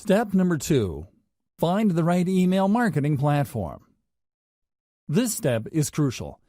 Step number 2. Find the right email marketing platform. This step is crucial.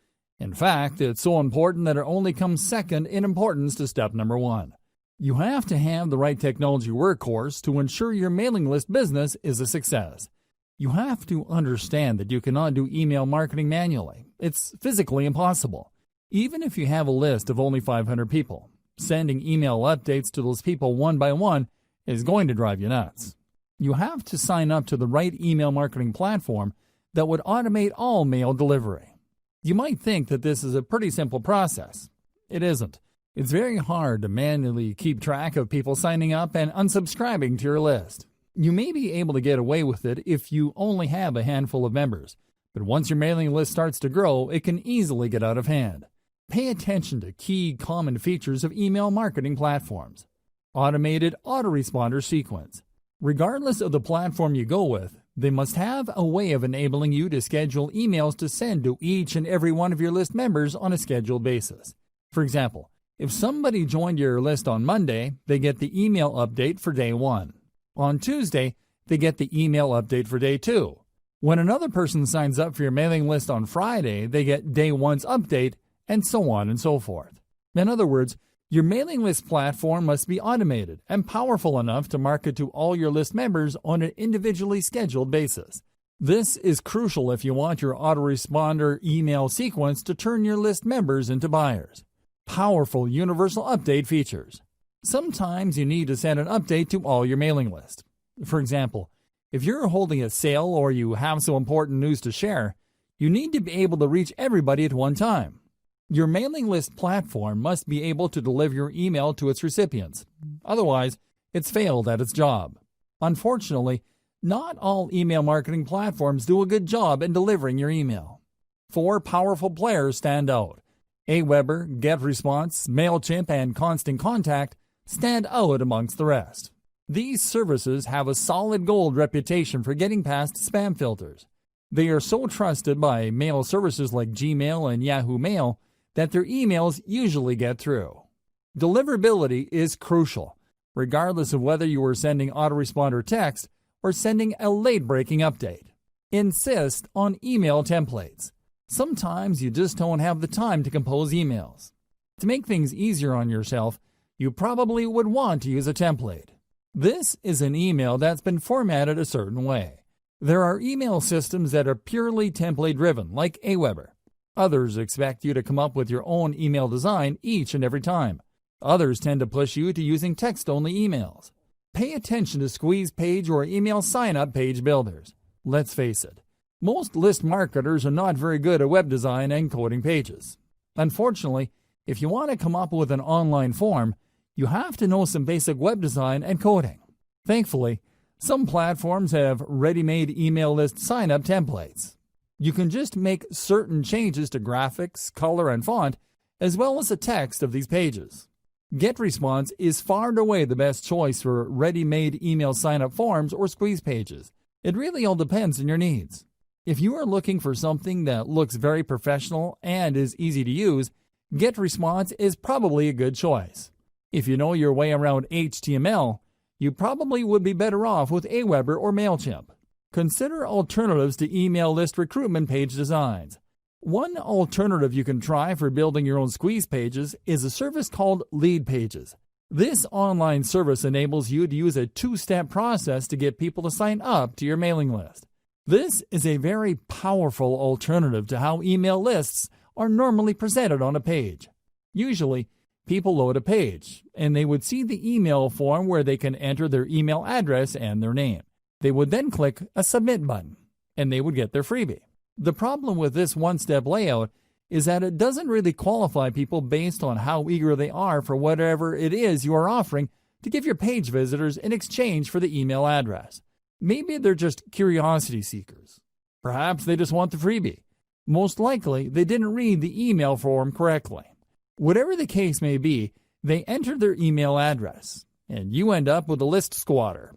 In fact, it's so important that it only comes second in importance to step number 1. You have to have the right technology workhorse to ensure your mailing list business is a success. You have to understand that you cannot do email marketing manually. It's physically impossible. Even if you have a list of only 500 people, sending email updates to those people one by one is going to drive you nuts. You have to sign up to the right email marketing platform that would automate all mail delivery. You might think that this is a pretty simple process. It isn't. It's very hard to manually keep track of people signing up and unsubscribing to your list. You may be able to get away with it if you only have a handful of members, but once your mailing list starts to grow, it can easily get out of hand. Pay attention to key common features of email marketing platforms. Automated autoresponder sequence. Regardless of the platform you go with, they must have a way of enabling you to schedule emails to send to each and every one of your list members on a scheduled basis. For example, if somebody joined your list on Monday, they get the email update for day 1. On Tuesday, they get the email update for day 2. When another person signs up for your mailing list on Friday, they get day 1's update, and so on and so forth. In other words, your mailing list platform must be automated and powerful enough to market to all your list members on an individually scheduled basis. This is crucial if you want your autoresponder email sequence to turn your list members into buyers. Powerful universal update features. Sometimes you need to send an update to all your mailing list. For example, if you're holding a sale or you have some important news to share, you need to be able to reach everybody at one time. Your mailing list platform must be able to deliver your email to its recipients. Otherwise, it's failed at its job. Unfortunately, not all email marketing platforms do a good job in delivering your email. 4 powerful players stand out. Aweber, GetResponse, MailChimp, and Constant Contact stand out amongst the rest. These services have a solid gold reputation for getting past spam filters. They are so trusted by mail services like Gmail and Yahoo Mail that their emails usually get through. Deliverability is crucial, regardless of whether you are sending autoresponder text or sending a late-breaking update. Insist on email templates. Sometimes you just don't have the time to compose emails. To make things easier on yourself, you probably would want to use a template. This is an email that's been formatted a certain way. There are email systems that are purely template-driven, like Aweber. Others expect you to come up with your own email design each and every time. Others tend to push you to using text-only emails. Pay attention to squeeze page or email sign-up page builders. Let's face it, most list marketers are not very good at web design and coding pages. Unfortunately, if you want to come up with an online form, you have to know some basic web design and coding. Thankfully, some platforms have ready-made email list sign-up templates. You can just make certain changes to graphics, color, and font, as well as the text of these pages. GetResponse is far and away the best choice for ready-made email sign-up forms or squeeze pages. It really all depends on your needs. If you are looking for something that looks very professional and is easy to use, GetResponse is probably a good choice. If you know your way around HTML, you probably would be better off with Aweber or MailChimp. Consider alternatives to email list recruitment page designs. One alternative you can try for building your own squeeze pages is a service called Leadpages. This online service enables you to use a 2-step process to get people to sign up to your mailing list. This is a very powerful alternative to how email lists are normally presented on a page. Usually, people load a page, and they would see the email form where they can enter their email address and their name. They would then click a Submit button, and they would get their freebie. The problem with this one-step layout is that it doesn't really qualify people based on how eager they are for whatever it is you are offering to give your page visitors in exchange for the email address. Maybe they're just curiosity seekers. Perhaps they just want the freebie. Most likely, they didn't read the email form correctly. Whatever the case may be, they enter their email address, and you end up with a list squatter.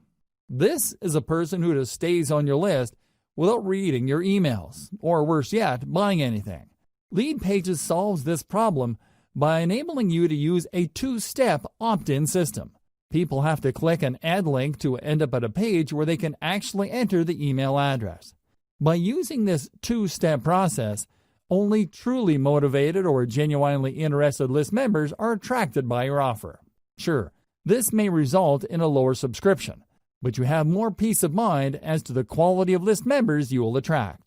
This is a person who just stays on your list without reading your emails, or worse yet, buying anything. Leadpages solves this problem by enabling you to use a 2-step opt-in system. People have to click an ad link to end up at a page where they can actually enter the email address. By using this two-step process, only truly motivated or genuinely interested list members are attracted by your offer. Sure, this may result in a lower subscription, but you have more peace of mind as to the quality of list members you will attract.